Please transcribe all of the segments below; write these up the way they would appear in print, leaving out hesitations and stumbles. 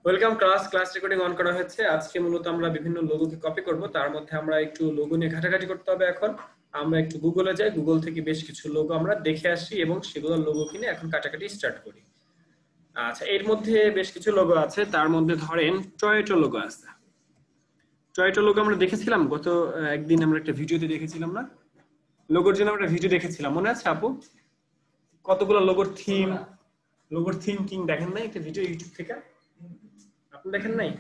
Welcome class recording on করা হয়েছে। আজকে মূলত আমরা বিভিন্ন লোগোকে কপি করব, তার মধ্যে আমরা একটু লোগো নিয়ে ঘাটাঘাটি করতে হবে। এখন আমরা একটু গুগলে যাই, গুগল থেকে বেশ কিছু লোগো আমরা দেখে আসি এবং সেগুলো লোগো কিনে এখন কাটাকাটি স্টার্ট করি। আচ্ছা, এর মধ্যে বেশ কিছু লোগো আছে, তার মধ্যে ধরেন টয়োটা লোগো আছে। টয়োটা লোগো আমরা দেখেছিলাম গত একদিন, আমরা একটা ভিডিওতে দেখেছিলাম না, লোগোর জন্য আমরা ভিডিও দেখেছিলাম, মনে আছে আপু? কতগুলো লোগোর থিম কিং দেখেন নাই একটা ভিডিও ইউটিউব থেকে? আপনি দেখেন নাই?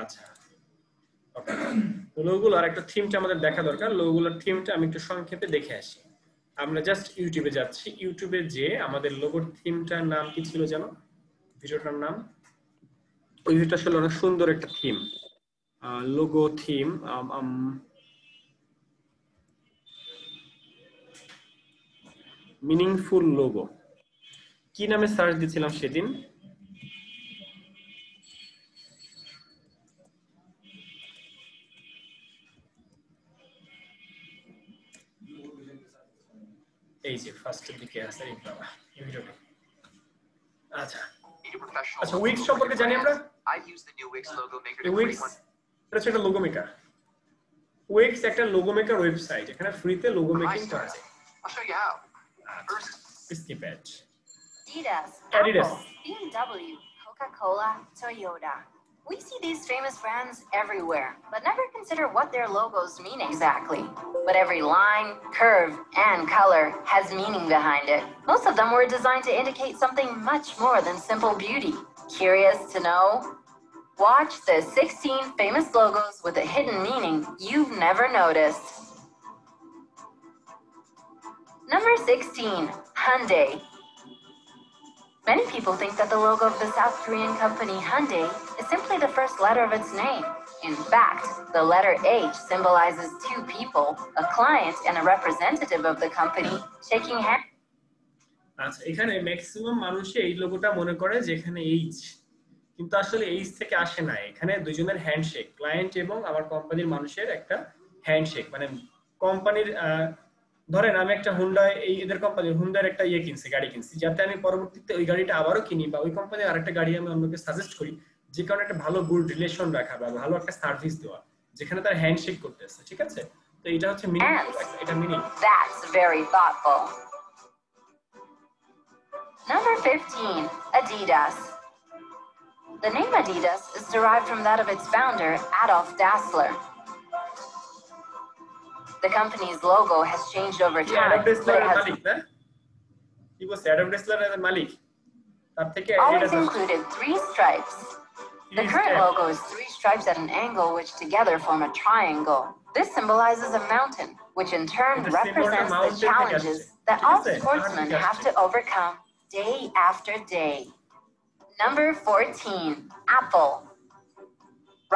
আচ্ছা, লোগোগুলো আর একটা থিমটা আমাদের দেখা দরকার। লোগোগুলোর থিমটা আমি একটু সংক্ষেপে দেখে আসি। আমরা জাস্ট ইউটিউবে যাচ্ছি, ইউটিউবে যে আমাদের লোগোর থিমটার নাম কি ছিল জানো? ভিডিওটার নাম, ওই ভিডিওটা আসলে অনেক সুন্দর একটা theme, logo theme. Meaningful logo কি নামে সার্চ দিয়েছিলাম সেদিন? এই যে ফার্স্টের দিকে আছে এই বাবা এই ভিডিওটা। আচ্ছা আচ্ছা, উইক্স সম্পর্কে জানি আমরা। উইক্স এটা হচ্ছে একটা লোগো মেকার। উইক্স একটা লোগো মেকার ওয়েবসাইট, এখানে ফ্রিতে লোগো মেকিং করা যায়। Skip it. Adidas, Apple, BMW, Coca-Cola, Toyota. We see these famous brands everywhere, but never consider what their logos mean exactly. But every line, curve, and color has meaning behind it. Most of them were designed to indicate something much more than simple beauty. Curious to know? Watch the 16 famous logos with a hidden meaning you've never noticed. Number 16, Hyundai. Many people think that the logo of the South Korean company Hyundai is simply the first letter of its name. In fact, the letter H symbolizes two people, a client and a representative of the company, shaking hands. আচ্ছা, এখানে maximum মানুষই এই লোগোটা মনে করে যে এখানে H, কিন্তু আসলে এইচ থেকে আসে না। এখানে দুজনের হ্যান্ডশেক, ক্লায়েন্ট এবং আমার কোম্পানির মানুষের একটা হ্যান্ডশেক। মানে কোম্পানির ধরেন আমি একটা হুন্ডা, এই এদের কোম্পানির হুন্ডার একটা কিনছি, গাড়ি কিনছি, যাতে আমি পরবর্তীতে ওই গাড়িটা আবারও কিনি বা ওই কোম্পানির আরেকটা গাড়ি আমি অন্যকে সাজেস্ট করি, যে কারণে একটা ভালো গুড রিলেশন রাখা বা ভালো একটা সার্ভিস দেওয়া, যেখানে তার হ্যান্ডশেক করতেছে। ঠিক আছে, তো এটা হচ্ছে মিনিং, এটা meaning. That's very thoughtful. Number 15, Adidas. The name Adidas is derived from that of its founder, Adolf Dassler. The company's logo has changed over time, but it has always included 3 stripes. The current logo is 3 stripes at an angle which together form a triangle. This symbolizes a mountain, which in turn represents the challenges that all sportsmen have to overcome day after day. Number 14, Apple.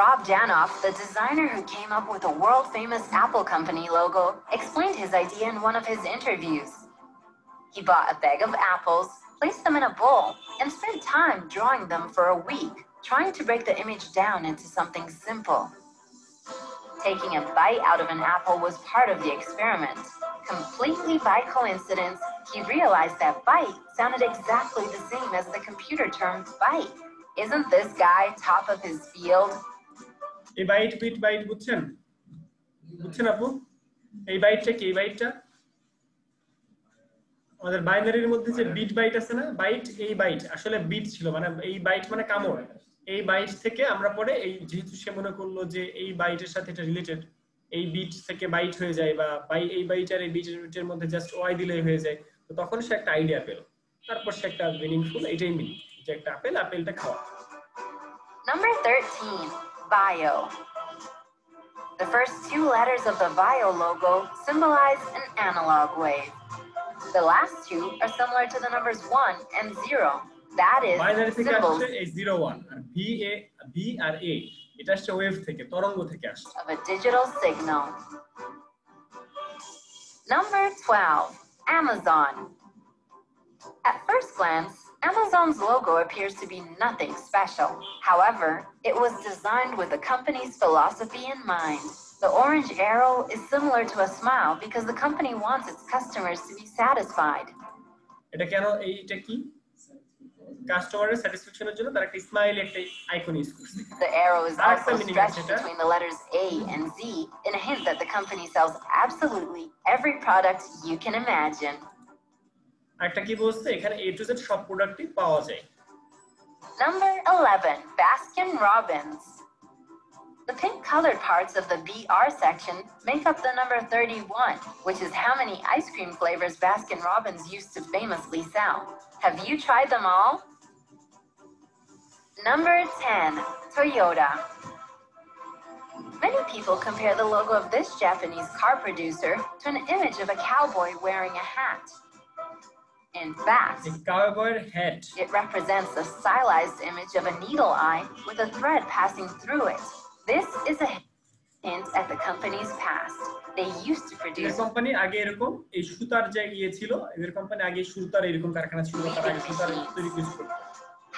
Rob Janoff, the designer who came up with the world-famous Apple Company logo, explained his idea in one of his interviews. He bought a bag of apples, placed them in a bowl, and spent time drawing them for a week, trying to break the image down into something simple. Taking a bite out of an apple was part of the experiment. Completely by coincidence, he realized that bite sounded exactly the same as the computer term bite. Isn't this guy top of his field? এই byte bit byte বুঝছেন? বুঝছেন আপু? এই বাইটটা কি? এই বাইটটা আমাদের বাইনারির মধ্যে যে বিট বাইট আছে না, বাইট, এই বাইট আসলে বিট ছিল, মানে এই বাইট মানে কামড়। এই বাইট থেকে আমরা পরে এই, যেহেতু সে মনে করলো যে এই বাইটের সাথে এটা রিলেটেড, এই বিট থেকে বাইট হয়ে যায়, বা এই বাইট আর এই বিটের মধ্যে জাস্ট ওয়াই দিলেই হয়ে যায়, তো তখন সে একটা আইডিয়া পেল, তারপর সে একটা মিনিংফুল, এটাই মিনিং যে একটা আপেল, আপেলটা খাওয়া। Number 13, Bio. The first 2 letters of the Bio logo symbolize an analog wave. The last 2 are similar to the numbers 1 and 0. That is symbols B R A, এটা আসছে wave থেকে, তরঙ্গ থেকে আসছে, of a digital signal. Number 12, Amazon. At first glance, Amazon's logo appears to be nothing special. However, it was designed with the company's philosophy in mind. The orange arrow is similar to a smile because the company wants its customers to be satisfied. এটা কেন? এইটা কি কাস্টমারের স্যাটিসফ্যাকশনের জন্য তারা একটা smiley একটা icon use করছে The arrow is আরেকটা also মিনিং আছে stretched এটা between the letters A and Z in a hint that the company sells absolutely every product you can imagine. আরেকটা কি বলছে এখানে A to Z সব প্রোডাক্টই পাওয়া যায় Number 11, Baskin Robbins. The pink-colored parts of the BR section make up the number 31, which is how many ice cream flavors Baskin Robbins used to famously sell. Have you tried them all? Number 10, Toyota. Many people compare the logo of this Japanese car producer to an image of a cowboy wearing a hat. In fact, cowboy hat it represents a stylized image of a needle eye with a thread passing through it. This is a hint at the company's past. They used to produce company আগে এরকম এই সুতার যে ইয়ে ছিল এদের company আগে সুতার এরকম কারখানা ছিল তারা আগে সুতার তৈরি করত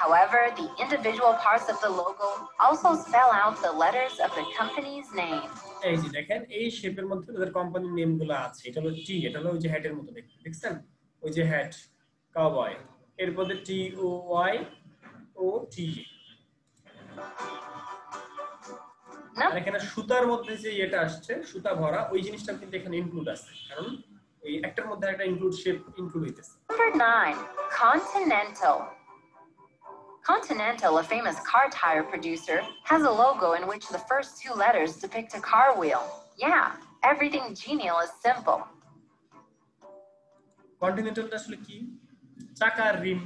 However, the individual parts of the logo also spell out the letters of the company's name. এই যে দেখেন এই শেপের মধ্যে ওদের কোম্পানির নেমগুলো আছে এটা হলো টি এটা হলো ওই যে হ্যাটের মতো দেখতে দেখছেন ওই যে হ্যাট কাউবয় এরপর টি ও ওয়াই ও টি আর এখানে সুতার মধ্যে যে এটা আসছে সুতা ভরা ওই জিনিসটা কিন্তু এখানে ইনক্লুড আছে কারণ এই একটার মধ্যে একটা ইনক্লুড শেপ ইনক্লুড হইতেছে Number 9, Continental. Continental, a famous car tire producer, has a logo in which the first two letters depict a car wheel. Yeah, everything genial is simple. Continental আসলে কি চাকার রিম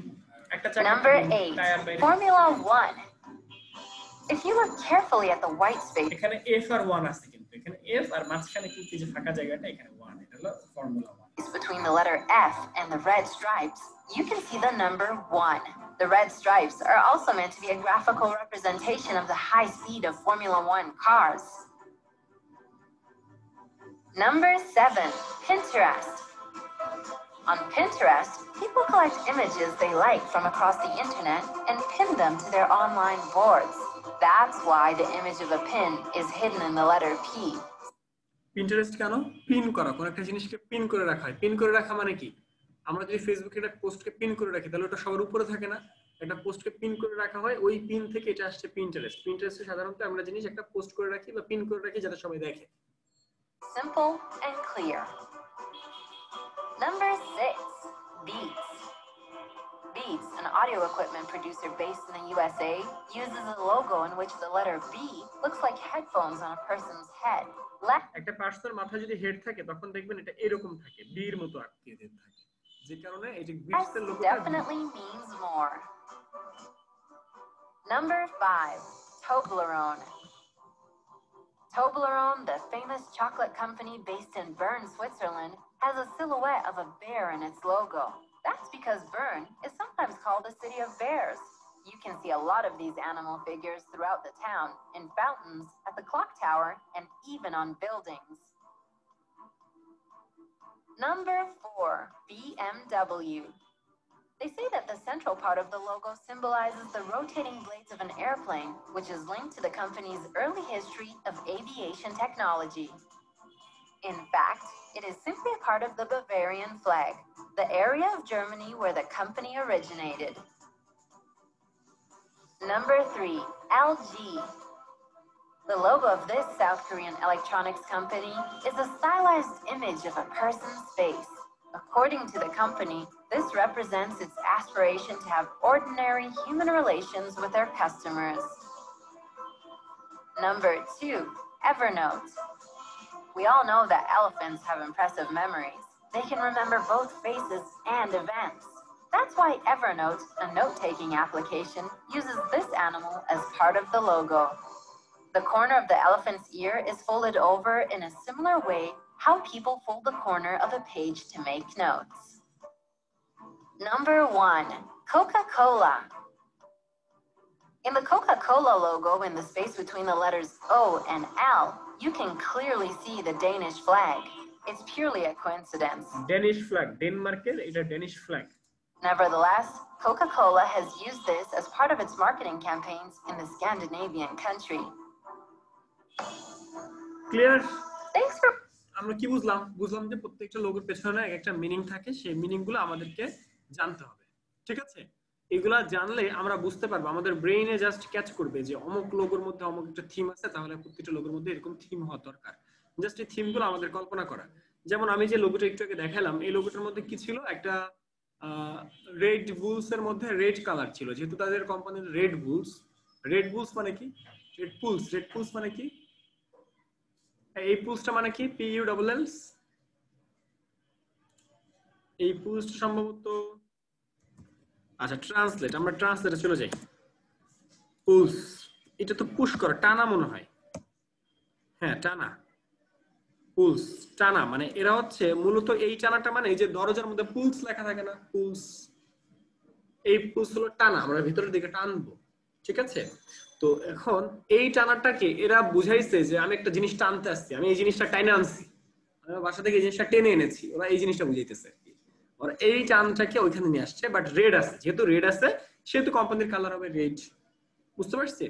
একটা চাকা Number 8, Formula 1. If you look carefully at the white space এখানে F আর 1 আছে কিন্তু এখানে F আর মাঝখানে কিন্তু যে ফাঁকা জায়গাটা এখানে 1 এটা হলো formula 1 between the letter F and the red stripes, you can see the number 1. The red stripes are also meant to be a graphical representation of the high speed of Formula 1 cars. Number 7, Pinterest. On Pinterest, people collect images they like from across the internet and pin them to their online boards. That's why the image of a pin is hidden in the letter P. Pinterest কেন pin করা কোন একটা জিনিসকে pin করে রাখা হয় pin করে রাখা মানে কি আমরা যদি ফেসবুকে একটা পোস্টকে পিন করে রাখি তাহলে ওটা সবার উপরে থাকে না একটা পোস্টকে পিন করে রাখা হয় ওই পিন থেকে এটা আসছে Pinterest সাধারণত আমরা জিনিস একটা পোস্ট করে রাখি বা পিন করে রাখি যাতে সবাই দেখে Simple and clear. Number 6, Beats. Beats, an audio equipment producer based in the USA, uses a logo in which the letter B looks like headphones on a person's head. একটা পার্সনের মাথায় যদি হেড থাকে তখন দেখবেন এটা এরকম থাকে বির মতো আকৃতির থাকে যে কারণে এই যে বিটসের লোগোটা definitely means more. Number 5, Toblerone. Toblerone, the famous chocolate company based in Bern, Switzerland, has a silhouette of a bear in its logo. That's because Bern is sometimes called a city of bears. You can see a lot of these animal figures throughout the town, in fountains, at the clock tower, and even on buildings. Number 4, BMW. They say that the central part of the logo symbolizes the rotating blades of an airplane, which is linked to the company's early history of aviation technology. In fact, it is simply a part of the Bavarian flag, the area of Germany where the company originated. Number 3, LG. The logo of this South Korean electronics company is a stylized image of a person's face. According to the company, this represents its aspiration to have ordinary human relations with their customers. Number 2, Evernote. We all know that elephants have impressive memories. They can remember both faces and events. That's why Evernote, a note-taking application, uses this animal as part of the logo. The corner of the elephant's ear is folded over in a similar way how people fold the corner of a page to make notes. Number 1, Coca-Cola. In the Coca-Cola logo in the space between the letters O and L, you can clearly see the Danish flag. It's purely a coincidence. Danish flag, Denmarker, it's a Danish flag. Nevertheless, Coca-Cola has used this as part of its marketing campaigns in the Scandinavian country. Clear? Thanks for আমরা কি বুঝলাম যে প্রত্যেকটা লোগোর পেছনে একটা meaning থাকে সেই meaning গুলো আমাদেরকে জানতে হবে ঠিক আছে এগুলা জানলে আমরা বুঝতে পারবো, আমাদের ব্রেইনে জাস্ট ক্যাচ করবে যে অমুক লোগোর মধ্যে অমুক একটা থিম আছে, তাহলে প্রত্যেকটা লোগোর মধ্যে এরকম থিম হওয়া দরকার। জাস্ট এই থিমগুলো আমাদের কল্পনা করা। যেমন আমি যে লোগোটা একটু আগে দেখালাম, এই লোগোটার মধ্যে কি ছিল, একটা রেড বুলস এর মধ্যে রেড কালার ছিল, যেহেতু তাদের কোম্পানির রেড বুলস। রেড বুলস মানে কি? Red pools. রেড পুলস মানে কি? এই পুলসটা মানে কি? PULLS। এই পুলসটা সম্ভবত, আচ্ছা ট্রান্সলেট, আমরা ট্রান্সলেটে চলে যাই। পুলস, এটা তো পুশ করা, টানা মনে হয়। হ্যাঁ টানা, পুলস টানা, মানে এরা হচ্ছে মূলত এই টানাটা, মানে এই যে দরজার মধ্যে পুলস লেখা থাকে না, পুলস, এই পুলস হলো টানা, আমরা ভিতরের দিকে টানবো, ঠিক আছে? তো এখন এই টানাটাকে এরা বুঝাইছে যে আমি একটা জিনিস টানতে আসছি, আমি এই জিনিসটা টাইনে আনছি, আমি বাসা থেকে এই জিনিসটা টেনে এনেছি, ওরা এই জিনিসটা বুঝাইতেছে। ওরা এই টানটাকে ওইখানে নিয়ে আসছে, বাট রেড আছে, যেহেতু রেড আছে সেহেতু কোম্পানির কালার হবে রেড, বুঝতে পারছি?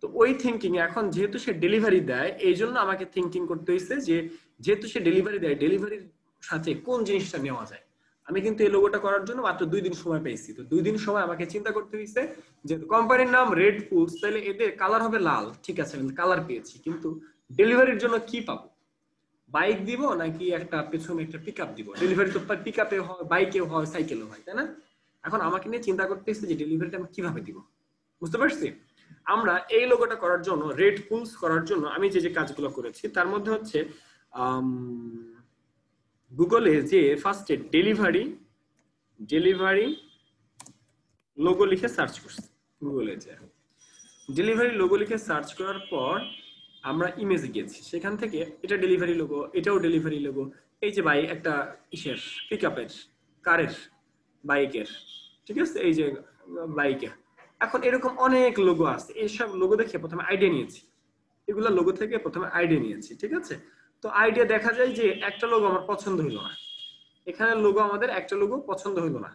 তো ওই থিঙ্কিং, এখন যেহেতু সে ডেলিভারি দেয়, এই জন্য আমাকে থিঙ্কিং করতে হয়েছে যে যেহেতু সে ডেলিভারি দেয়, ডেলিভারির সাথে কোন জিনিসটা নেওয়া যায়। আমি কিন্তু এই লোগোটা করার জন্য মাত্র 2 দিন সময় পেয়েছি। তো 2 দিন সময় আমাকে চিন্তা করতে হয়েছে যে কোম্পানির নাম রেড ফুডস, তাহলে এদের কালার হবে লাল, ঠিক আছে আমি কালার পেয়েছি, কিন্তু ডেলিভারির জন্য কি পাবো? বাইক দিব নাকি একটা পেছনে একটা পিকআপ দিব? ডেলিভারি তো পিকআপে হয়, বাইকে হয়, সাইকেলে হয়, তাই না? এখন আমাকে নিয়ে চিন্তা করতে হচ্ছে যে ডেলিভারিটা আমি কিভাবে দিব, বুঝতে পারছি? আমরা এই লোগোটা করার জন্য, রেড পুলস করার জন্য আমি যে যে কাজগুলো করেছি তার মধ্যে হচ্ছে গুগলে যে ফার্স্টে ডেলিভারি লোগো লিখে সার্চ করছি। গুগলে যে ডেলিভারি লোগো লিখে সার্চ করার পর আমরা ইমেজে গেছি, সেখান থেকে এটা ডেলিভারি লোগো, এটাও ডেলিভারি লোগো। এই যে বাইক, একটা ইসের পিকআপের, কারের, বাইকের, ঠিক আছে, এই যে বাইকে। এখন এরকম অনেক লোগো আছে, এইসব লোগো দেখে প্রথমে আইডিয়া নিয়েছি, এগুলা লোগো থেকে প্রথমে আইডিয়া নিয়েছি, ঠিক আছে? তো আইডিয়া দেখা যায় যে একটা লোগো আমার পছন্দ হইলো না, এখানে লোগো আমাদের একটা লোগো পছন্দ হইলো না,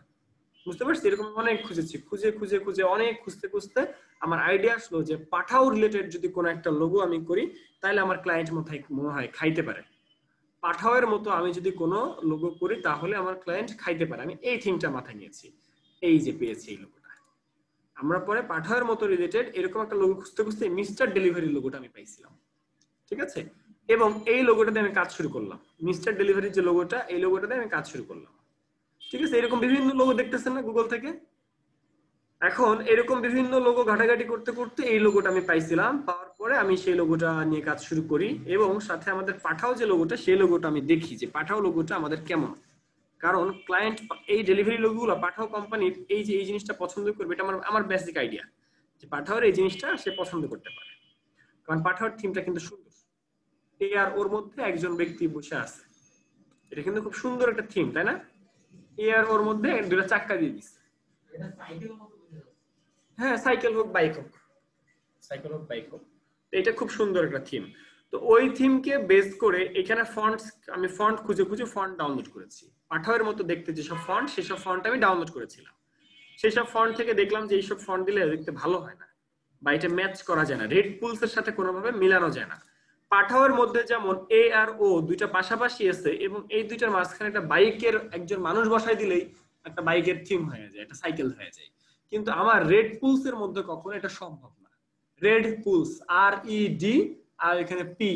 বুঝতে পারছি? এরকম অনেক খুঁজেছি, খুঁজে খুঁজে খুঁজে অনেক খুঁজতে খুঁজতে আমার আইডিয়া আসলো যে পাঠাও রিলেটেড যদি কোনো একটা লোগো আমি করি, তাহলে আমার ক্লায়েন্ট মনে হয় খাইতে পারে। পাঠাওয়ের মতো আমি যদি কোনো লোগো করি তাহলে আমার ক্লায়েন্ট খাইতে পারে, আমি এই থিংটা মাথায় নিয়েছি, এই যে পেয়েছি এই লোগোটা। আমরা পরে পাঠাওয়ের মতো রিলেটেড এরকম একটা লোগো খুঁজতে খুঁজতে মিস্টার ডেলিভারি লোগোটা আমি পাইছিলাম, ঠিক আছে? এবং এই লোগোটাতে আমি কাজ শুরু করলাম, মিস্টার ডেলিভারির যে লোগোটা, এই লোগোটাতে আমি কাজ শুরু করলাম, ঠিক আছে? এরকম বিভিন্ন লোগো দেখতেছেন না গুগল থেকে? এখন এরকম বিভিন্ন লোগো ঘাটাঘাটি করতে করতে এই লোগোটা আমি পাইছিলাম, পাওয়ার পরে আমি সেই লোগোটা নিয়ে কাজ শুরু করি, এবং সাথে আমাদের পাঠাও যে লোগোটা, সেই লোগোটা আমি দেখি যে পাঠাও লোগোটা আমাদের কেমন। কারণ ক্লায়েন্ট এই ডেলিভারি লোগোগুলো পাঠাও কোম্পানির এই যে এই জিনিসটা পছন্দ করবে, এটা আমার বেসিক আইডিয়া যে পাঠাওর এই জিনিসটা সে পছন্দ করতে পারে, কারণ পাঠাওর থিমটা কিন্তু সুন্দর। এ আর ওর মধ্যে একজন ব্যক্তি বসে আছে, এটা কিন্তু খুব সুন্দর একটা থিম, তাই না? এ আর ওর মধ্যে দুটো চাক্কা দিয়ে দিচ্ছে, হ্যাঁ সাইকেল হোক বাইক হোক, সাইকেল হোক বাইক হোক, এটা খুব সুন্দর একটা থিম। তো ওই থিমকে বেস করে এখানে ফন্টস, আমি ফন্ট খুঁজে খুঁজে ফন্ট ডাউনলোড করেছি, পাঠাওয়ের মতো দেখতে যেসব ফন্ট, সেসব ফন্ট আমি ডাউনলোড করেছিলাম। সেই সব ফন্ট থেকে দেখলাম যে এইসব ফন্ট দিলে দেখতে ভালো হয় না, বা এটা ম্যাচ করা যায় না, রেড পুলস এর সাথে কোনোভাবে মিলানো যায় না। পাঠাওয়ের মধ্যে যেমন এ আর ও দুইটা পাশাপাশি আছে, এবং এই দুইটার মাঝখানে একটা বাইকের একজন মানুষ বসাই দিলেই একটা বাইকের থিম হয়ে যায়, একটা সাইকেল হয়ে যায়। কিন্তু আমার রেড পুলস এর মধ্যে কখনো এটা সম্ভব না। রেড পুলস, RED, আর এখানে পি,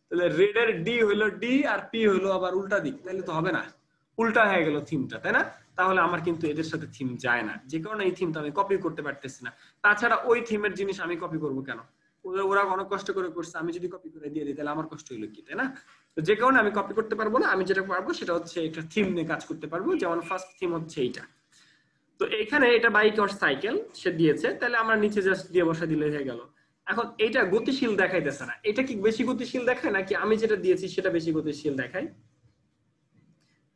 তাহলে রেড এর ডি হইলো ডি আর পি হইলো আবার উল্টা দিক, তাহলে তো হবে না, উল্টা হয়ে গেল থিমটা, তাই না? তাহলে আমার কিন্তু এদের সাথে থিম যায় না, যে কারণে এই থিমটা আমি কপি করতে পারতেছি না। তাছাড়া ওই থিমের জিনিস আমি কপি করব কেন? ওরা অনেক কষ্ট করে করছে, আমি যদি কপি করে দিয়ে দিই তাহলে আমার কষ্ট হইলো কি, তাই না? তো যে কারণে আমি কপি করতে পারবো না, আমি যেটা পারবো সেটা হচ্ছে একটা থিম নিয়ে কাজ করতে পারবো, যেমন ফার্স্ট থিম হচ্ছে এইটা। তো এখানে এটা বাইক আর সাইকেল সে দিয়েছে, তাহলে আমরা নিচে জাস্ট দিয়ে বসা দিলে হয়ে গেল। এখন এটা গতিশীল দেখাইতেছে না, এটা কি বেশি গতিশীল দেখায় নাকি আমি যেটা দিয়েছি সেটা বেশি গতিশীল দেখায়?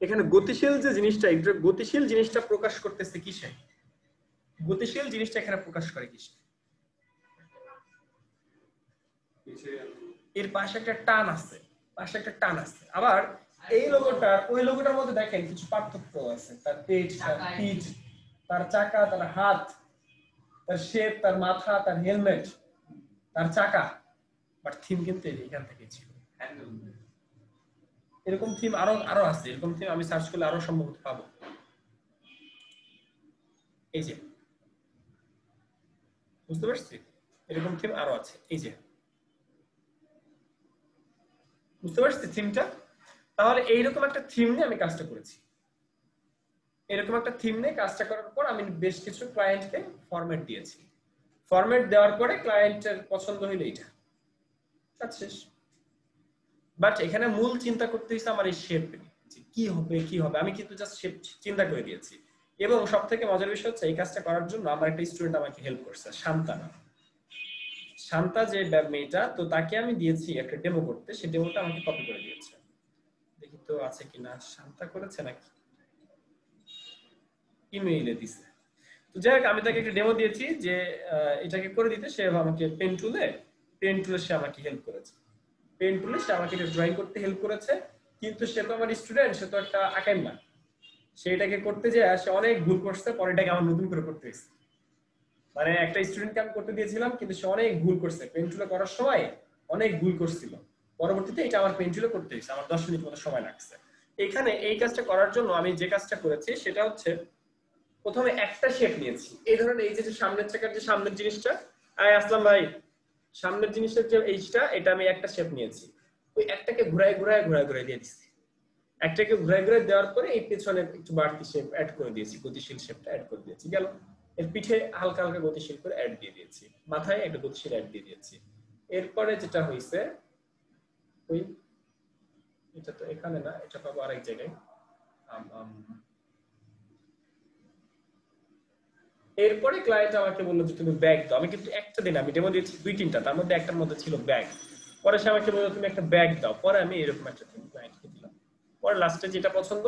এখানে গতিশীল যে জিনিসটা, গতিশীল জিনিসটা প্রকাশ করতেছে কিসে? গতিশীল জিনিসটা এখানে প্রকাশ করে কিসে? এর পাশে একটা টান আছে, পাশে একটা টান আছে। আবার এই লোগোটার ওই লোগোটার মধ্যে দেখেন কিছু পার্থক্য আছে, তার পেট, তার পিঠ, তার চাকা, তার হাত, তার শেপ, তার মাথা, তার হেলমেট, তার চাকা, বাট থিম কিন্তু এখান থেকে ছিল। এরকম থিম আরো আরো আছে, এরকম থিম আমি সার্চ করলে আরো সম্ভবত পাবো। এই যে বুঝতে পারছি? এরকম থিম আরো আছে, এই যে বুঝতে পারছি থিমটা। তাহলে এইরকম একটা থিম নিয়ে আমি কাজটা করেছি। এরকম একটা থিম নিয়ে কাজটা করার পর আমি বেশ কিছু ক্লায়েন্টকে ফরম্যাট দিয়েছি। ফরম্যাট দেওয়ার পরে ক্লায়েন্টের পছন্দ হইলো এটা, কাজ শেষ। বাট এখানে মূল চিন্তা করতে হচ্ছে আমার এই শেপ নিয়ে, কি হবে কি হবে, আমি কিন্তু জাস্ট শেপ চিন্তা করে দিয়েছি। এবং সব থেকে মজার বিষয় হচ্ছে এই কাজটা করার জন্য আমার একটা স্টুডেন্ট আমাকে হেল্প করছে, শান্তা নাম। শান্তা যে মেয়েটা, তো তাকে আমি দিয়েছি একটা ডেমো করতে, সেই ডেমোটা আমাকে কপি করে দিয়েছে। দেখি তো আছে কিনা, শান্তা করেছে নাকি, ইমেইলে দিছে। তো যাই হোক, আমি তাকে একটা ডেমো দিয়েছি যে এটাকে করে দিতে, সে আমাকে পেন টুলে সে আমাকে হেল্প করেছে। পেন টুলে সে আমাকে এটা ড্রয়িং করতে হেল্প করেছে। কিন্তু সে তো আমার স্টুডেন্ট, সে তো একটা আকাইম না। সেটাকে করতে যায় সে অনেক ভুল করছে, পরে এটাকে আমার নতুন করে করতে হয়েছে। মানে একটা স্টুডেন্টকে আমি করতে দিয়েছিলাম, কিন্তু সে অনেক ভুল করছে, পেন টুলে করার সময় অনেক ভুল করছিল। পরবর্তীতে এটা আমার পেন টুলে করতে হয়েছে, আমার 10 মিনিট মতো সময় লাগছে। এখানে এই কাজটা করার জন্য আমি যে কাজটা করেছি সেটা হচ্ছে, প্রথমে একটা শেপ নিয়েছি। এই ধরনের এই যে সামনের চাকার যে সামনের জিনিসটা, আসলাম ভাই, সামনের জিনিসের যে এইটা, এটা আমি একটা শেপ নিয়েছি। ওই একটাকে ঘুরায় দিয়ে দিচ্ছি। একটাকে ঘুরায় দেওয়ার পরে এই পেছনে একটু বাড়তি শেপ অ্যাড করে দিয়েছি, গতিশীল শেপটা অ্যাড করে দিয়েছি, গেল। এর পিঠে হালকা হালকা গতিশীল করে অ্যাড দিয়ে দিয়েছি, মাথায় একটা গতিশীল অ্যাড দিয়ে দিয়েছি। এরপরে যেটা হয়েছে, ওই এটা তো এখানে না, এটা পাবো আরেক জায়গায়। এরপরে ক্লায়েন্ট আমাকে বললো যে তুমি ব্যাগ দাও। আমি কিন্তু একটা দিন, আমি ডেমো দিয়েছি 2-3টা, তার মধ্যে একটার মধ্যে ছিল ব্যাগ। পরে সে আমাকে বললো তুমি একটা ব্যাগ দাও। পরে আমি এরকম একটা ক্লায়েন্টকে দিলাম। পরে লাস্টে যেটা পছন্দ,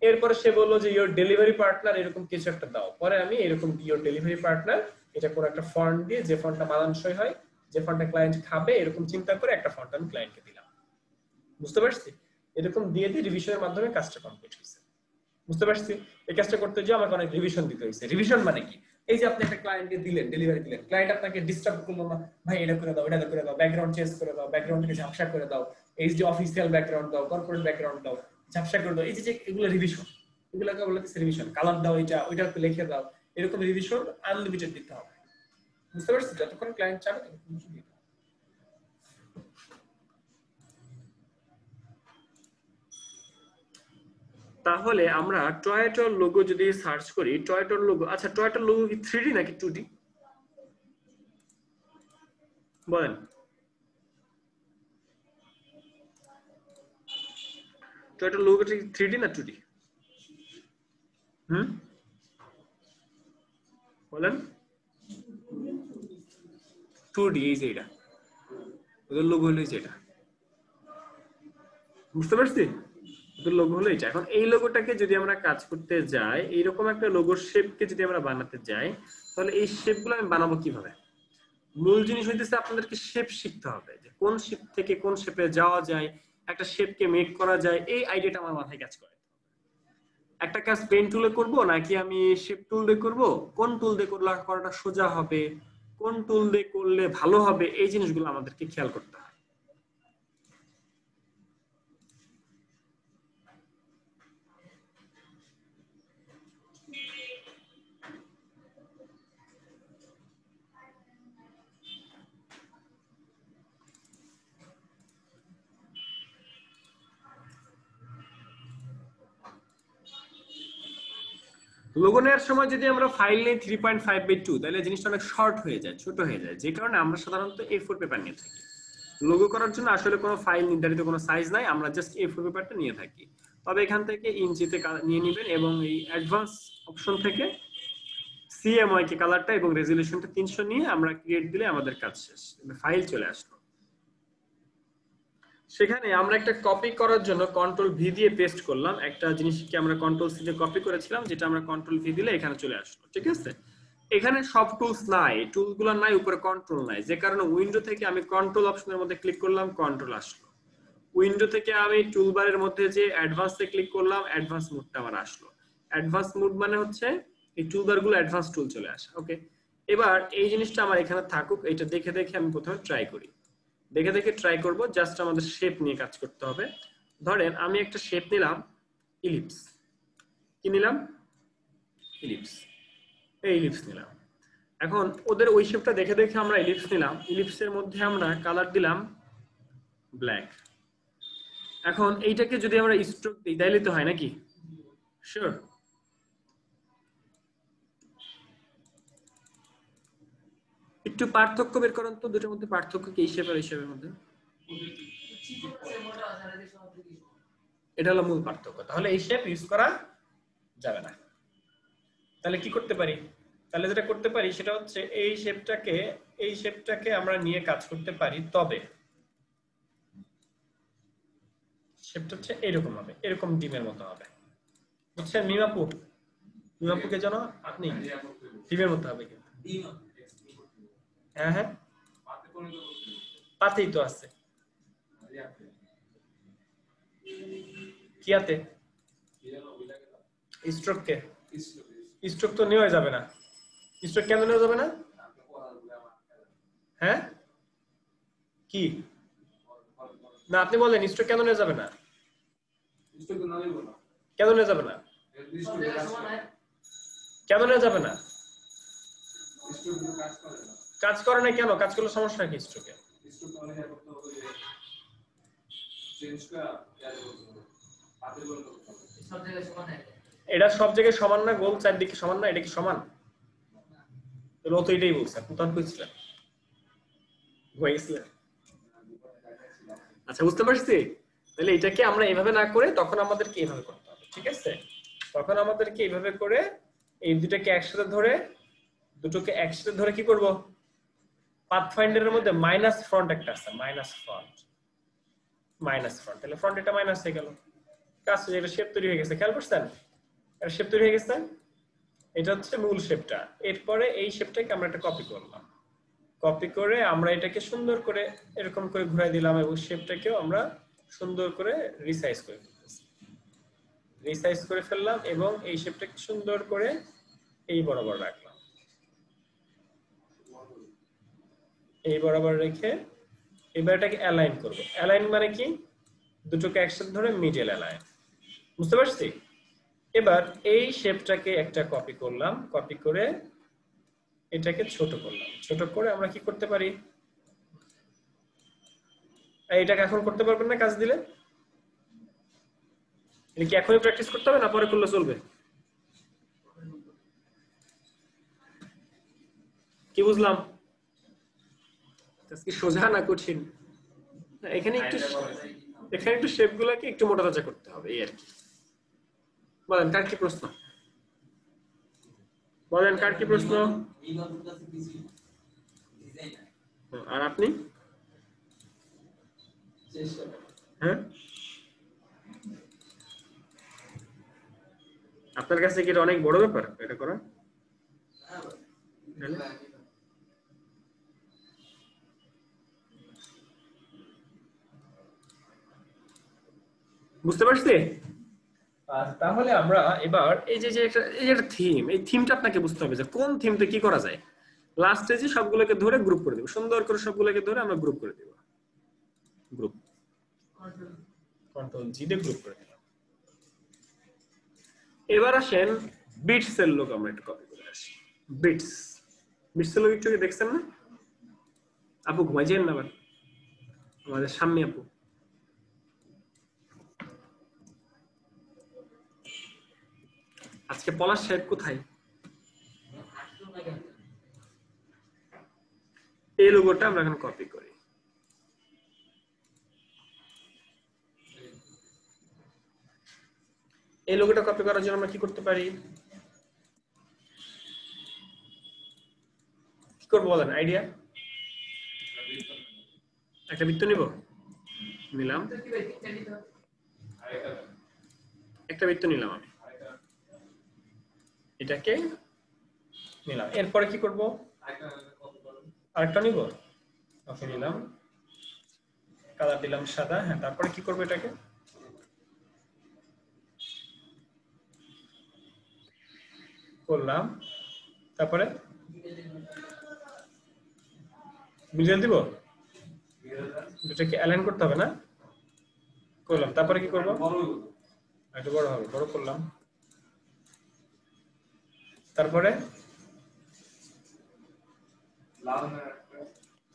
এরপরে সে বললো যে ইওর ডেলিভারি পার্টনার এরকম কিছু একটা দাও। পরে আমি এরকম ইওর ডেলিভারি পার্টনার, এটা কোনো একটা ফন্ট দিয়ে, যে ফন্টটা মানানসই হয়, যে ফন্টটা ক্লায়েন্ট খাবে, এরকম চিন্তা করে একটা ফন্ট আমি ক্লায়েন্টকে দিলাম। বুঝতে পারছি? এরকম দিয়ে রিভিশনের মাধ্যমে কাজটা কমপ্লিট হয়েছে। বুঝতে পারছি? এই কাজটা করতে গিয়ে আমাকে অনেক রিভিশন দিতে হয়েছে। রিভিশন মানে কি? এই যে আপনি একটা ক্লায়েন্টকে দিলেন, ডেলিভারি দিলেন, ক্লায়েন্ট আপনাকে ডিস্টার্ব করলো না, ভাই এটা করে দাও, এটা করে দাও, ব্যাকগ্রাউন্ড চেঞ্জ করে দাও, ব্যাকগ্রাউন্ডকে ঝাপসা করে দাও, এই যে অফিসিয়াল ব্যাকগ্রাউন্ড দাও, কর্পোরেট ব্যাকগ্রাউন্ড দাও, ঝাপসা করে দাও, এই যে এগুলো রিভিশন, এগুলোকে বলতেছে রিভিশন। কালার দাও, এটা ওইটা একটু লিখে দাও, এরকম রিভিশন আনলিমিটেড দিতে হবে। বুঝতে পারছি? যতক্ষণ ক্লায়েন্ট চাবে ততক্ষণ দিতে হবে। তাহলে আমরা টয়োটার লোগো যদি সার্চ করি, টয়োটার লোগো, আচ্ছা টয়োটার লোগো কি 3D নাকি 2D বলেন? টয়োটার লোগোটা কি 3D না 2D? বলেন। 2D, এই যে এটা, ওদের লোগো হলো এটা। বুঝতে পারছি? ওদের লোগো হলো এটা। এখন এই লোগোটাকে যদি আমরা কাজ করতে যাই, এইরকম একটা লোগোর শেপকে যদি আমরা বানাতে যাই, তাহলে এই শেপগুলো আমি বানাবো কিভাবে? মূল জিনিস হইতেছে আপনাদেরকে শেপ শিখতে হবে, যে কোন শেপ থেকে কোন শেপে যাওয়া যায়, একটা শেপকে মেক করা যায়, এই আইডিয়াটা আমার মাথায় কাজ করে। একটা কাজ পেন টুলে করব নাকি আমি শেপ টুল দিয়ে করব, কোন টুল দিয়ে করলে করাটা সোজা হবে, কোন টুল দিয়ে করলে ভালো হবে, এই জিনিসগুলো আমাদেরকে খেয়াল করতে হবে। লোগো নেওয়ার সময় যদি আমরা ফাইল নেই 3.5/2, তাহলে জিনিসটা অনেক শর্ট হয়ে যায়, ছোট হয়ে যায়, যে কারণে আমরা সাধারণত A4 পেপার নিয়ে থাকি। লোগো করার জন্য আসলে কোনো ফাইল নির্ধারিত কোনো সাইজ নাই, আমরা জাস্ট A4 পেপারটা নিয়ে থাকি। তবে এখান থেকে ইঞ্চিতে নিয়ে নেবেন এবং এই অ্যাডভান্স অপশন থেকে CMYK কালারটা এবং রেজোলিউশনটা 300 নিয়ে আমরা ক্রিয়েট দিলে আমাদের কাজ শেষ, ফাইল চলে আসলো। সেখানে আমরা একটা কপি করার জন্য কন্ট্রোল ভি দিয়ে পেস্ট করলাম, একটা জিনিসকে আমরা কন্ট্রোল সি দিয়ে কপি করেছিলাম, যেটা আমরা কন্ট্রোল ভি দিলে এখানে চলে আসলো। ঠিক আছে? এখানে সব টুলস নাই, টুলগুলো নাই, উপরে কন্ট্রোল নাই, যে কারণে উইন্ডো থেকে আমি কন্ট্রোল অপশনের মধ্যে ক্লিক করলাম, কন্ট্রোল আসলো। উইন্ডো থেকে আমি টুলবারের মধ্যে যে অ্যাডভান্সে ক্লিক করলাম, অ্যাডভান্স মোডটা আমার আসলো। অ্যাডভান্স মোড মানে হচ্ছে এই টুলবারগুলো অ্যাডভান্স টুল চলে আসে। ওকে, এবার এই জিনিসটা আমার এখানে থাকুক, এটা দেখে দেখে আমি প্রথমে ট্রাই করি, দেখে দেখে ট্রাই করব। জাস্ট আমাদের শেপ নিয়ে কাজ করতে হবে। ধরেন আমি একটা শেপ নিলাম ইলিপস। কি নিলাম? ইলিপস। এই ইলিপস নিলাম। এখন ওদের ওই শেপটা দেখে দেখে আমরা ইলিপস নিলাম, ইলিপসের মধ্যে আমরা কালার দিলাম ব্ল্যাক। এখন এইটাকে যদি আমরা স্ট্রোক দিই তাইলে তো হয় নাকি? শিওর? একটু পার্থক্য বের করেন তো, দুটোর মধ্যে পার্থক্য কি এই শেপ আর এই শেপের মধ্যে? এটা হলো মূল পার্থক্য। তাহলে এই শেপ ইউজ করা যাবে না। তাহলে কি করতে পারি? তাহলে যেটা করতে পারি সেটা হচ্ছে এই শেপটাকে আমরা নিয়ে কাজ করতে পারি, তবে শেপটা হচ্ছে এরকম হবে, এরকম ডিমের মতো হবে, বুঝছেন? মিমাপু, মিমাপুকে জানো আপনি? ডিমের মতো হবে কিন্তু। হ্যাঁ হ্যাঁ, পাতেই তো আছে। কিয়াতে স্ট্রোককে, স্ট্রোক তো নেওয়া যাবে না। স্ট্রোক কেন নেওয়া যাবে না? হ্যাঁ কি না, আপনি বলেন স্ট্রোক কেন নেওয়া যাবে না? কেন নেওয়া যাবে না? কেন নেওয়া যাবে না? কাজ করে না কেন? কাজ করলে সমস্যা কি স্ট্রোকে? এটা সব জায়গায় সমান না, গোল চারদিকে সমান না, এটা কি সমান? ও তো এটাই বলছে, আপনি তখন বুঝছিলেন, হয়েছিলেন। আচ্ছা বুঝতে পারছি। তাহলে এটাকে আমরা এইভাবে না করে তখন আমাদেরকে এইভাবে করতে হবে, ঠিক আছে? তখন আমাদেরকে এইভাবে করে এই দুটোকে একসাথে ধরে কি করব? পাথফাইন্ডারের মধ্যে মাইনাস ফ্রন্ট একটা আছে, মাইনাস ফ্রন্ট, তাহলে ফ্রন্ট এটা মাইনাস হয়ে গেল, কাজ হয়ে এটা শেপ তৈরি হয়ে গেছে। খেয়াল করছেন? এটা শেপ তৈরি হয়ে গেছে, এটা হচ্ছে মূল শেপটা। এরপরে এই শেপটাকে আমরা একটা কপি করলাম, কপি করে আমরা এটাকে সুন্দর করে এরকম করে ঘুরাই দিলাম এবং শেপটাকেও আমরা সুন্দর করে রিসাইজ করে ফেললাম এবং এই শেপটাকে সুন্দর করে এই বরাবর রাখলাম, এই বরাবর রেখে এবার এটাকে অ্যালাইন করব। অ্যালাইন মানে কি? দুটোকে একসাথে ধরে মিডল অ্যালাইন, বুঝতে পারছি? এবার এই শেপটাকে একটা কপি করলাম, কপি করে এটাকে ছোট করলাম, ছোট করে আমরা কি করতে পারি? এটাকে এখন করতে পারবেন না কাজ দিলে? এটা কি এখনই প্র্যাকটিস করতে হবে না পরে করলে চলবে? কি বুঝলাম? আজকে সোজা না কঠিন? এখানে একটু শেপগুলোকে একটু মোটা তাজা করতে হবে, এই আর কি। বলেন কার কি প্রশ্ন? বলেন কার কি প্রশ্ন? আর আপনি? হ্যাঁ, আপনার কাছে কি এটা অনেক বড় ব্যাপার এটা করা? বুঝতে পারছি। তাহলে আমরা এবার এই যে একটা থিম, এই থিমটা আপনাকে বুঝতে হবে যে কোন থিমটা কি করা যায়। লাস্টে যে সবগুলোকে ধরে গ্রুপ করে দেব, সুন্দর করে সবগুলোকে ধরে আমরা গ্রুপ করে দেব, গ্রুপ কন্ট্রোল জি দিয়ে গ্রুপ করে দিলাম। এবার আসেন বিটস এর লোক আমরা একটু কপি করে আসি। বিটস এর লোক একটু দেখছেন না? আপু ঘুমাই যান না, আবার আমাদের সামনে আপু। আজকে পলাশ সাহেব কোথায়? এই লোগোটা আমরা এখন কপি করি। এই লোগোটা কপি করার জন্য আমরা কি করতে পারি? কি করবো বলেন, আইডিয়া? একটা বৃত্ত নিব, নিলাম একটা বৃত্ত নিলাম আমি, এটাকে নিলাম। এরপরে কি করব? আরেকটা নিব, ওকে নিলাম, কালার দিলাম সাদা। হ্যাঁ, তারপরে কি করব? এটাকে করলাম, তারপরে মিডিয়াল দিব, এটাকে অ্যালাইন করতে হবে না? করলাম, তারপরে কি করব? একটু বড় হবে, বড় করলাম, তারপরে লাল না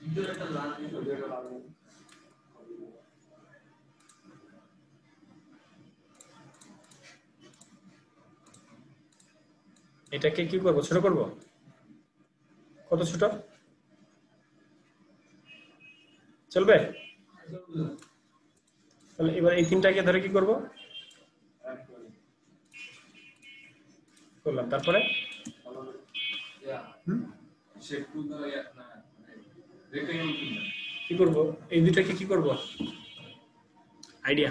ভিতরে একটা লাল ভিতরে লাল এটাকে কি করব, ছোট করব? কত ছোট চলবে? তাহলে এবার এই তিনটাকে ধরে কি করব? করলাম, তারপরে কি করব? এই দুটাকে কি করব? আইডিয়া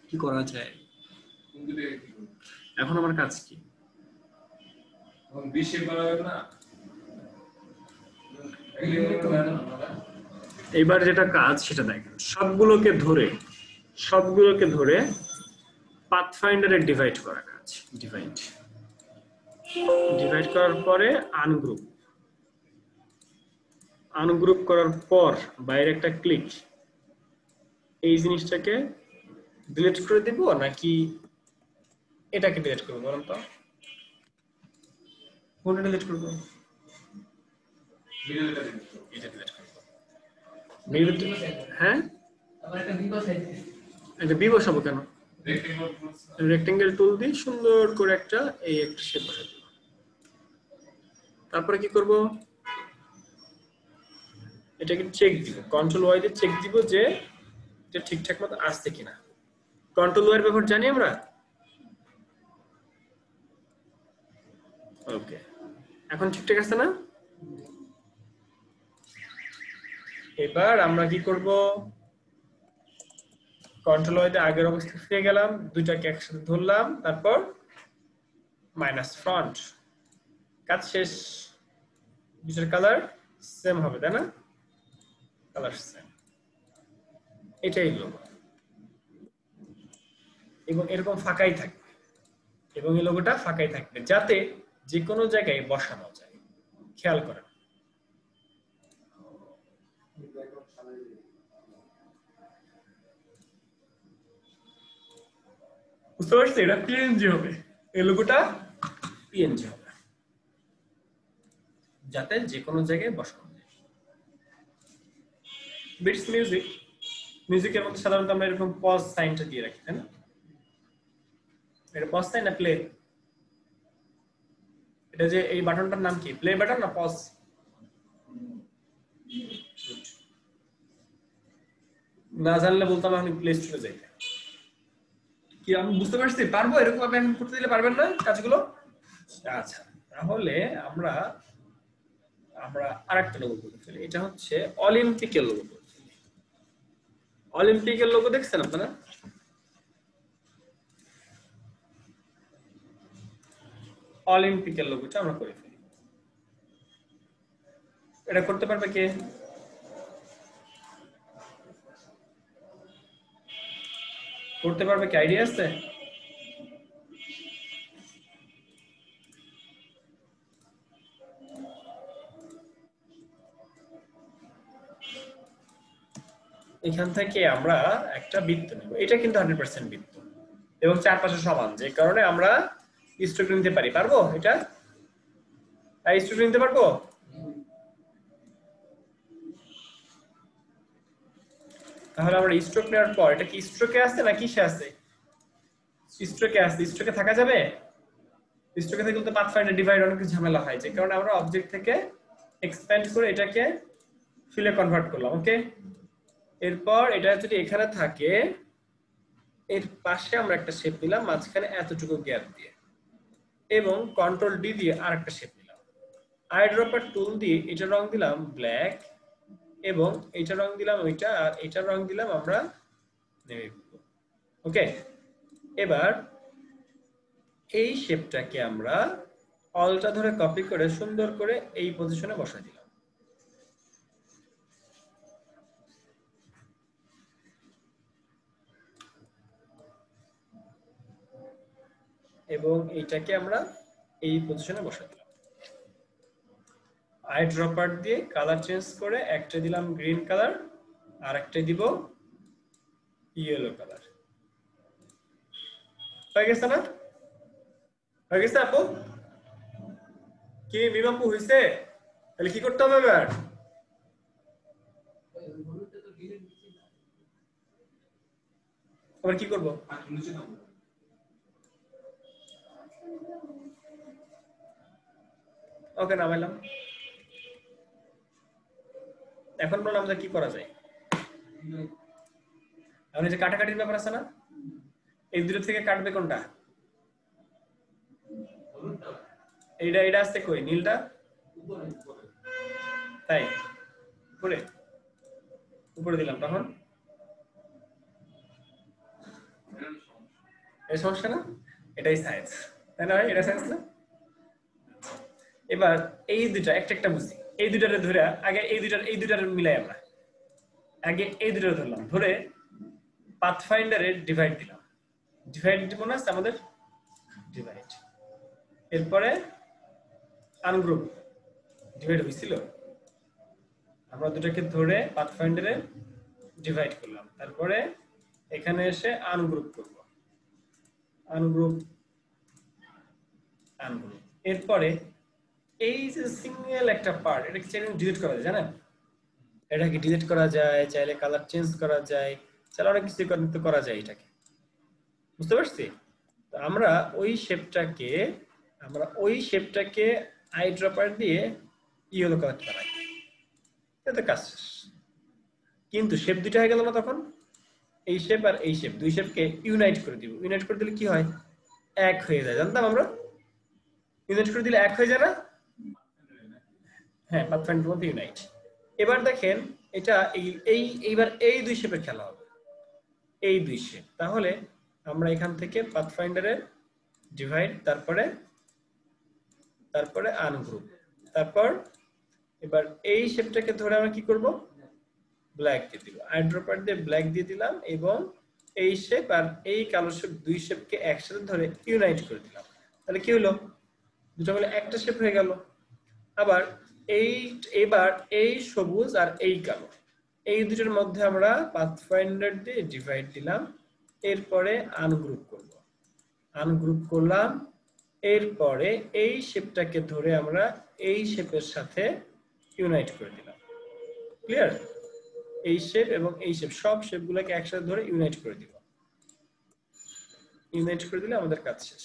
কি করা যায় এখন? আমার কাজ কি? এইবার যেটা কাজ সেটা দেখেন, সবগুলোকে ধরে পাথফাইন্ডারে ডিভাইড করা কাজ। ডিভাইড করার পরে আনগ্রুপ করার পর বাইরে একটা ক্লিক। এই জিনিসটাকে ডিলিট করে দিব নাকি এটাকে ডিলিট করব বলুন তো? কোনটা ডিলিট করব? এটা ডিলিট করব। হ্যাঁ, এটা বি বসাবো কেন? রেক্টেঙ্গেল টুল দিয়ে সুন্দর করে একটা শেপ বসাই দিব। তারপরে কি করব? এটাকে চেক দিব, কন্ট্রোল ওয়াই দিয়ে চেক দিব যে এটা ঠিকঠাক মতো আসছে কিনা। কন্ট্রোল ওয়াই এর ব্যবহার জানি আমরা। ওকে, এখন ঠিকঠাক আছে না? এবার আমরা কি করব? কন্ট্রোল ওয়াই দিয়ে আগের অবস্থায় ফিরে গেলাম, দুইটাকে একসাথে ধরলাম, তারপর মাইনাস ফ্রন্ট। কাজ শেষ। দুইটার কালার সেম হবে, তাই না? কালার সেম, এটাই লোগো। এবং এরকম ফাঁকাই থাকবে, এবং এই লোগোটা ফাঁকাই থাকবে যাতে যে কোনো জায়গায় বসানো যায়। খেয়াল করেন, বুঝতে পারছি? এটা পিএনজি হবে, এই লোগোটা পিএনজি হবে যাতে যে কোনো জায়গায় বসানো যায়। বিটস মিউজিকের মধ্যে সাধারণত আমরা এরকম পজ সাইনটা দিয়ে রাখি, তাই না? এটা পজ সাইন না প্লে? এটা যে এই বাটনটার নাম কি? প্লে বাটন না পজ? না জানলে বলতাম এখন প্লে স্টোরে যাইতে। কি আমি বুঝতে পারছি? পারবো এরকম ভাবে এখন করতে দিলে পারবেন না কাজগুলো? আচ্ছা, তাহলে আমরা আরেকটা লোগো করে ফেলি। এটা হচ্ছে অলিম্পিকের লোগো। অলিম্পিকের লোগো দেখছেন আপনারা? অলিম্পিকের লোগোটা আমরা করে ফেলি। এটা করতে পারবে কে? করতে পারবে কি? আইডিয়া আছে? এখান থেকে আমরা একটা বৃত্ত নেব। এটা কিন্তু 100% বৃত্ত এবং চারপাশে সমান, যে কারণে আমরা স্ট্রোক নিতে পারি। পারবো এটা? স্ট্রোক নিতে পারবো? তাহলে আমরা স্ট্রোক নেওয়ার পর এটা কি স্ট্রোকে আছে না কিসে আছে? স্ট্রোকে আছে। স্ট্রোকে থাকা যাবে? স্ট্রোকে থাকলে তো পাথফাইন্ডার ডিভাইড অনেক কিছু ঝামেলা হয়, যে কারণে আমরা অবজেক্ট থেকে এক্সপ্যান্ড করে এটাকে ফিলে কনভার্ট করলাম। ওকে, এরপর এটা যদি এখানে থাকে, এর পাশে আমরা একটা শেপ নিলাম মাঝখানে এতটুকু গ্যাপ দিয়ে, এবং কন্ট্রোল ডি দিয়ে আরেকটা শেপ নিলাম। আইড্রপার টুল দিয়ে এটা রং দিলাম ব্ল্যাক, এবং এটা রং দিলাম ওইটা, আর এটা রং দিলাম আমরা নেভি ব্লু। ওকে, এবার এই শেপটাকে আমরা অলটা ধরে কপি করে সুন্দর করে এই পজিশনে বসাই দিলাম। এবং এইটাকে আমরা এই পজিশনে বসাই দিলাম। আই ড্রপার দিয়ে কালার চেঞ্জ করে একটা দিলাম গ্রিন কালার, আর একটা দিব ইয়েলো কালার। হয়ে গেছে না? হয়ে গেছে আপু? কি মিমাপু হইছে? তাহলে কি করতে হবে এবার? আবার কি করব? ওকে নামাইলাম। এখন বলুন আমাদের কি করা যায়? এখন এই যে কাটাকাটির ব্যাপার আছে না, এই দুটো থেকে কাটবে কোনটা? এইটা এটা আসতে কই নীলটা? তাই উপরে উপরে দিলাম, তখন এই সমস্যা না, এটাই সায়েন্স, তাই না ভাই? এটা সায়েন্স না? এবার এই দুটা একটা একটা বুঝি, এই দুটারে ধরে আগে এই দুটার মিলাই আমরা আগে এই দুটো ধরলাম, ধরে পাথফাইন্ডারে ডিভাইড দিলাম। ডিভাইড দিব না আমাদের, ডিভাইড। এরপরে আনগ্রুপ ডিভাইড হয়েছিল, আমরা দুটাকে ধরে পাথফাইন্ডারে ডিভাইড করলাম, তারপরে এখানে এসে আনগ্রুপ করব, আনগ্রুপ আনগ্রুপ। এরপরে এই যে সিঙ্গেল একটা পার্ট, এটা কি চাইলে ডিলিট করা যায় জানেন? এটা কি ডিলিট করা যায়, চাইলে কালার চেঞ্জ করা যায়, চাইলে অনেক কিছু করা যায় এটাকে, বুঝতে পারছি? তো আমরা ওই শেপটাকে আই ড্রপার দিয়ে ইয়েলো কালার বানাই, এটা কাজ শেষ। কিন্তু শেপ দুইটা হয়ে গেল না তখন? এই শেপ আর এই শেপ, দুই শেপকে ইউনাইট করে দিব। ইউনাইট করে দিলে কি হয়? এক হয়ে যায়, জানতাম আমরা? ইউনাইট করে দিলে এক হয়ে যায় না? হ্যাঁ, পাথফাইন্ডার মধ্যে ইউনাইট। এবার দেখেন এটা এইবার এই দুই শেপের খেলা হবে, এই দুই শেপ। তাহলে আমরা এখান থেকে পাথফাইন্ডারের ডিভাইড, তারপরে আনগ্রুপ, তারপর এবার এই শেপটাকে ধরে আমরা কি করব? ব্ল্যাক দিয়ে দিব, আইড্রপার দিয়ে ব্ল্যাক দিয়ে দিলাম, এবং এই শেপ আর এই কালো শেপ, দুই শেপকে একসাথে ধরে ইউনাইট করে দিলাম। তাহলে কি হলো? দুটো মিলে একটা শেপ হয়ে গেল। আবার এবার এই সবুজ আর এই কালো, এই দুটোর মধ্যে আমরা পাথফাইন্ডার দিয়ে ডিভাইড দিলাম, এরপরে আনগ্রুপ করব, আনগ্রুপ করলাম, এরপরে এই শেপটাকে ধরে আমরা এই শেপের সাথে ইউনাইট করে দিলাম। ক্লিয়ার? এই শেপ এবং এই শেপ, সব শেপগুলোকে একসাথে ধরে ইউনাইট করে দিব। ইউনাইট করে দিলে আমাদের কাজ শেষ।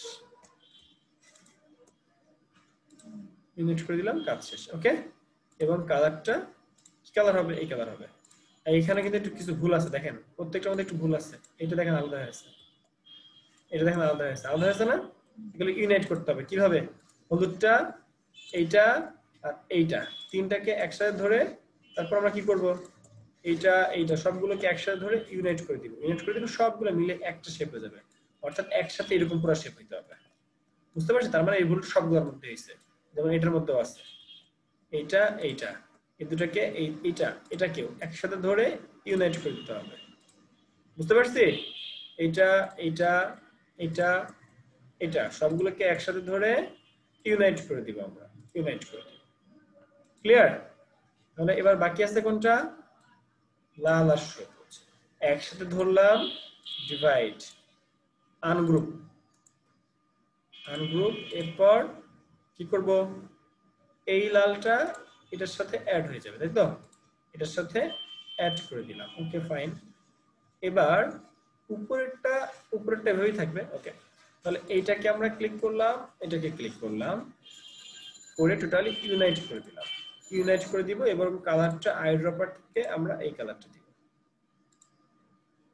ইউনিট করে দিলাম, কাজ শেষ। ওকে, এবং কালারটা কি কালার হবে? এই কালার হবে। এইখানে কিন্তু একটু কিছু ভুল আছে, দেখেন প্রত্যেকটার মধ্যে একটু ভুল আছে। এটা দেখেন আলাদা হয়েছে, এটা দেখেন আলাদা হয়েছে, আলাদা হয়েছে না? এগুলো ইউনাইট করতে হবে। কিভাবে? হলুদটা, এইটা আর এইটা, তিনটাকে একসাথে ধরে তারপর আমরা কি করব? এইটা সবগুলোকে একসাথে ধরে ইউনাইট করে দিব। ইউনাইট করে দিলে সবগুলো মিলে একটা শেপ হয়ে যাবে, অর্থাৎ একসাথে এরকম পুরো শেপ হইতে হবে। বুঝতে পারছি? তার মানে এই ভুল সবগুলোর মধ্যে হয়েছে, যেমন এটার মধ্যেও আছে। এইটা এই দুটাকে এটাকেও একসাথে ধরে ইউনাইট করে দিতে হবে। বুঝতে পারছি? এটা সবগুলোকে একসাথে ধরে ইউনাইট করে দিব আমরা, ইউনাইট করে দিব। ক্লিয়ার? তাহলে এবার বাকি আছে কোনটা? লাল আর সবুজ। একসাথে ধরলাম, ডিভাইড, আনগ্রুপ, এরপর কি করব? এই লালটা এটার সাথে অ্যাড হয়ে যাবে, তাই তো? এটার সাথে অ্যাড করে দিলাম। ওকে, ফাইন। এবার উপরেরটা এভাবেই থাকবে। ওকে, তাহলে এইটাকে আমরা ক্লিক করলাম, এটাকে ক্লিক করলাম, করে টোটালি ইউনাইট করে দিলাম। ইউনাইট করে দিব, এবং কালারটা আইড্রপার থেকে আমরা এই কালারটা দিব।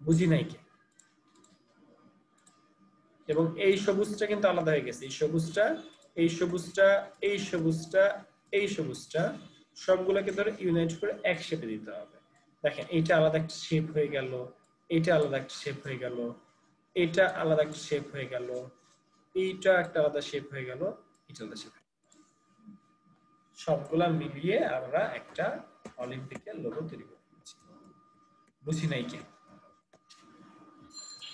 বুঝি নাই কে? এবং এই সবুজটা কিন্তু আলাদা হয়ে গেছে, এই সবুজটা সবগুলোকে ধরে ইউনাইট করে এক শেপে দিতে হবে। দেখেন এইটা আলাদা একটা শেপ হয়ে গেল, এইটা আলাদা একটা শেপ হয়ে গেল, এটা আলাদা একটা শেপ হয়ে গেল, এইটা একটা আলাদা শেপ হয়ে গেল, এটা আলাদা শেপ। সবগুলা মিলিয়ে আমরা একটা অলিম্পিকের লোগো তৈরি করে দিচ্ছি। বুঝি নাই কে?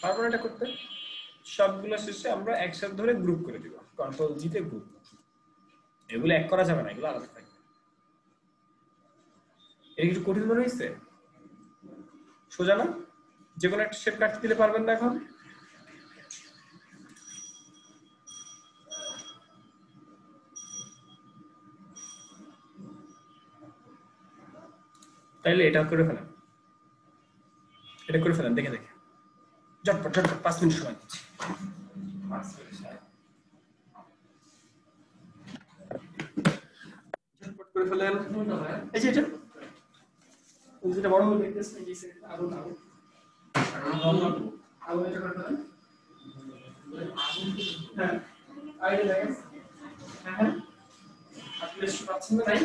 পারবো না এটা করতে? সবগুলো শেষে আমরা একসাথে ধরে গ্রুপ করে দিব, কন্ট্রোল জি তে গ্রুপ। এগুলো এক করা যাবে না, এগুলো আলাদা থাকবে। এটা একটু কঠিন মনে হয়েছে? সোজা না? যে কোনো একটা শেপ কাটতে দিলে পারবেন না এখন? তাইলে এটা করে ফেলেন, এটা করে ফেলেন, দেখে দেখে ঝটপট ঝটপট 5 মিনিট সময় দিচ্ছি। ঝটপট করে ফেলেন। এই যে এটা ওই যেটা বড় হয়ে দেখতেছেন, এই যে আগুন আগুন আগুন এটা করে ফেলেন। হ্যাঁ আইডিয়া দেখেন। হ্যাঁ হ্যাঁ আপনি বেশ পাচ্ছেন না তাই?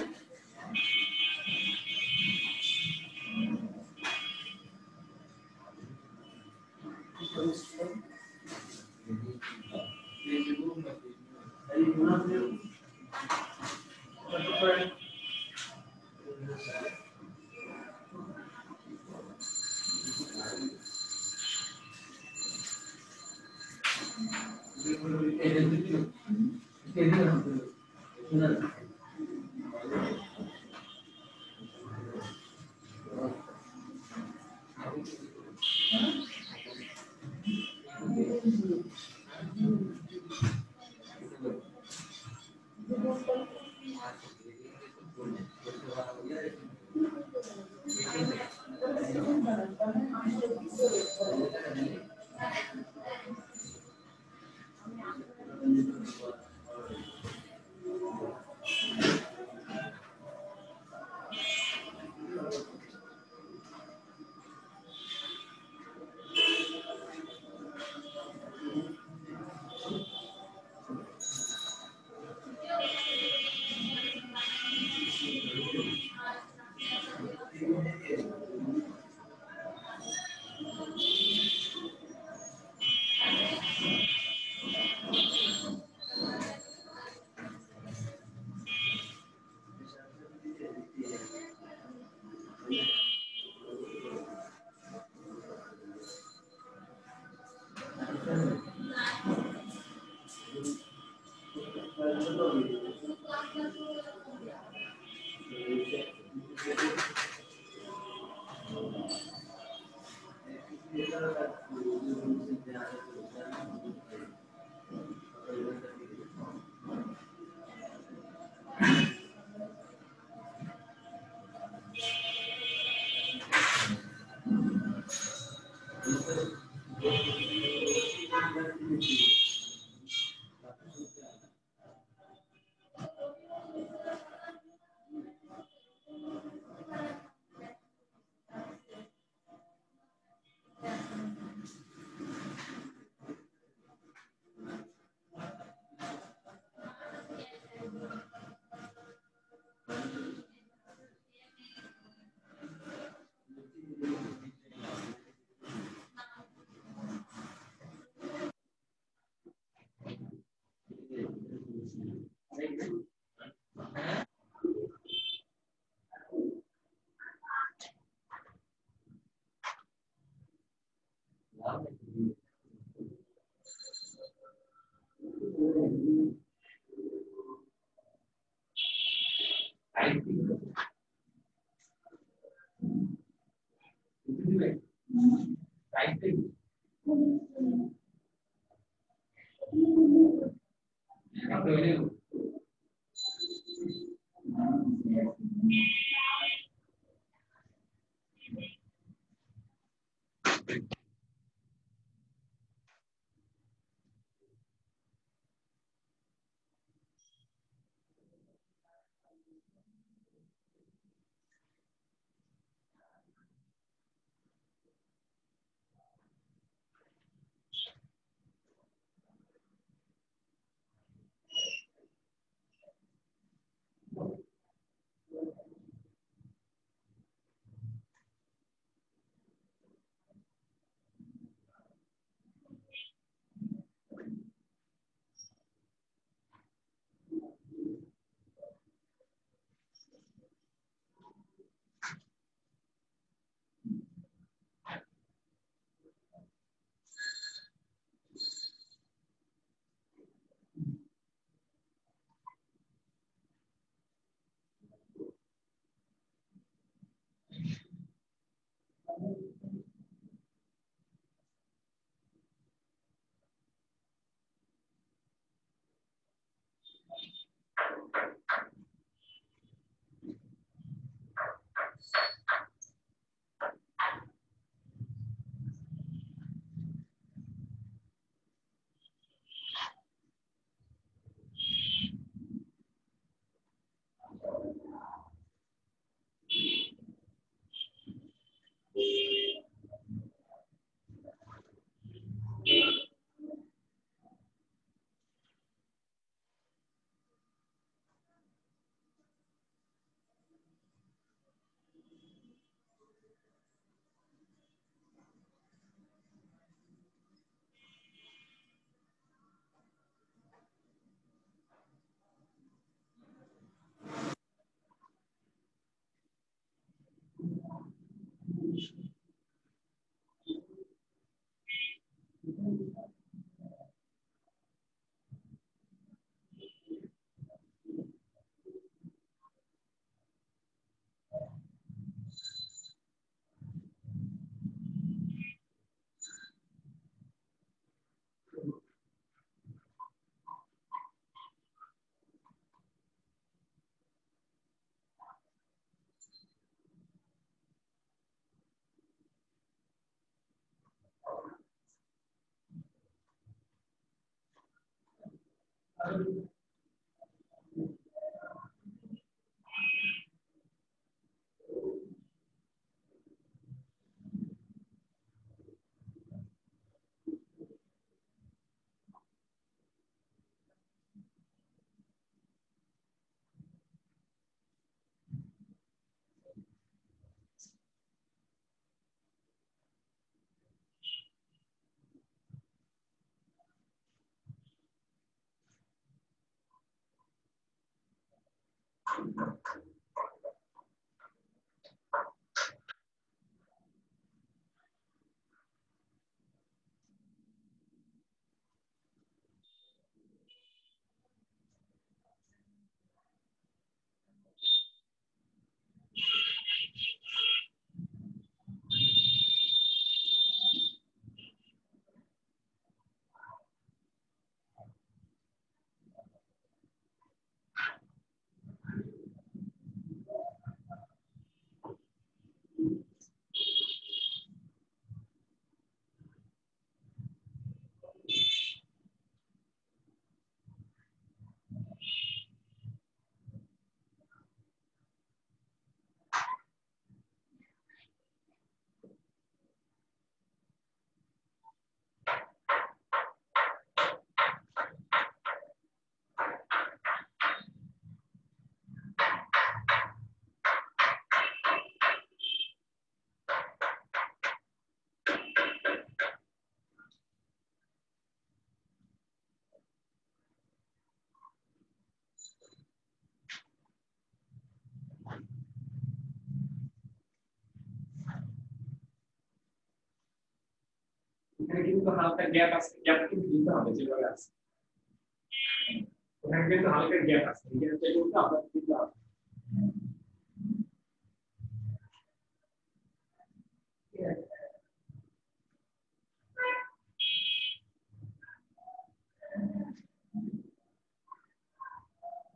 এখানে কিন্তু হালকা গ্যাপ আছে, গ্যাপ কিন্তু দিতে হবে যেভাবে আছে, ওখানে কিন্তু হালকা গ্যাপ আছে, এই গ্যাপটা কিন্তু আপনার দিতে হবে।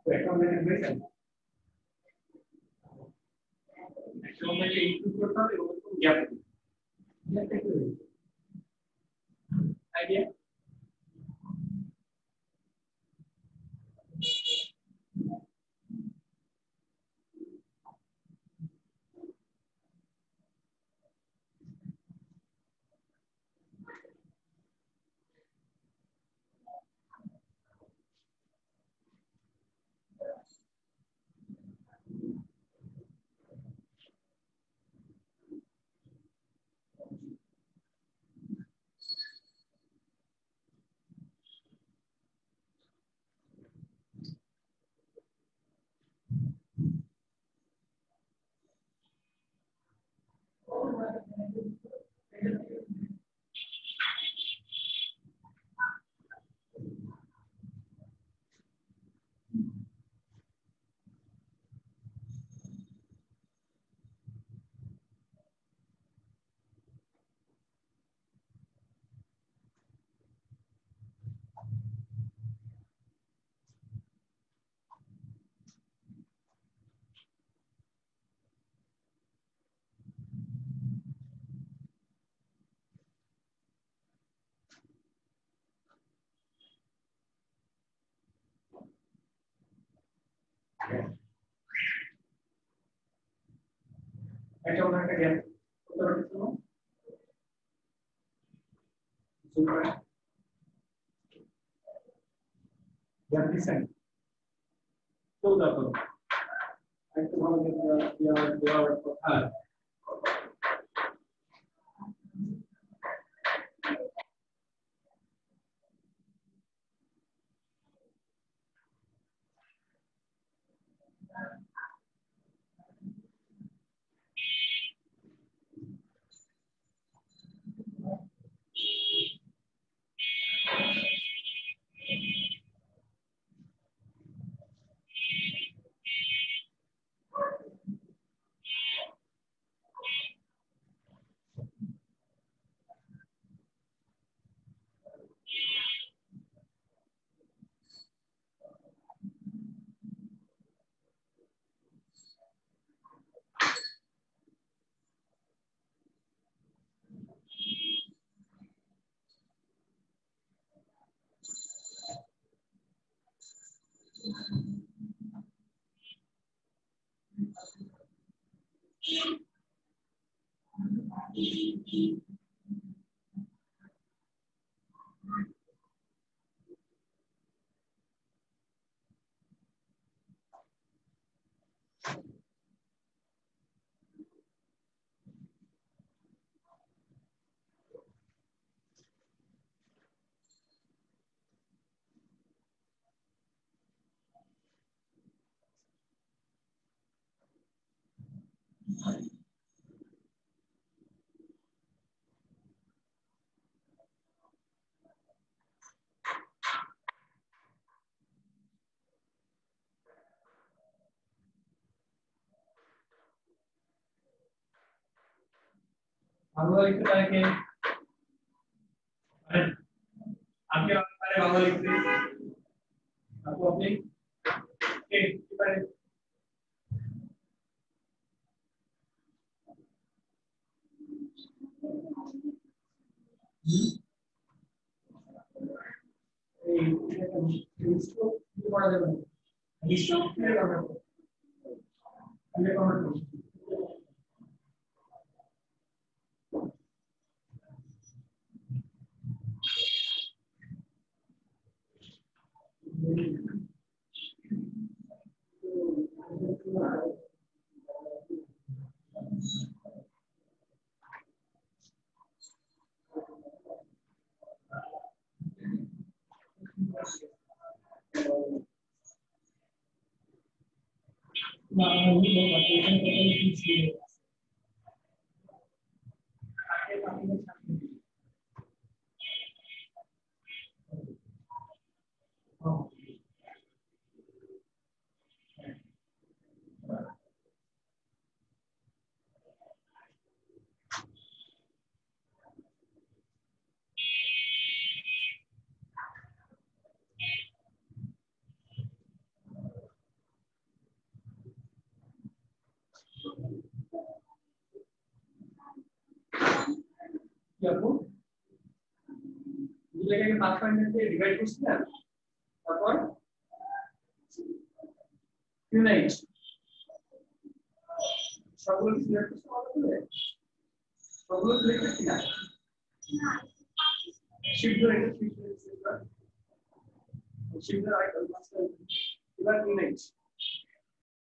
তো এখন দেখেন বুঝছেন, এখন থেকে ইনপুট করতে হবে এবং গ্যাপ দিতে হবে, গ্যাপটা কি আইডিয়া। এটা ওখানে একটা গ্যাপ করতে পারতেছ না, গ্যাপ দিছেন তো দেখো একটু ভালো দেওয়ার কথা। বাংলা লিখতে পারে কে? আপনি পারে বাংলা লিখতে? আপনি কে পারে? এই লিস্ট করা যাবে না। লিস্ট ক্লিয়ার করা যাবে। ক্লিয়ার করা যাবে। দেখো দুটাকে 5 দিয়ে ডিভাইড করছি না, তারপর ইউনাইট সবগুলো সিলেক্ট করতে হবে, সবগুলো সিলেক্ট করছি না, শিফট ধরে শিফট আইকন মাস্টার এবার ইউনাইট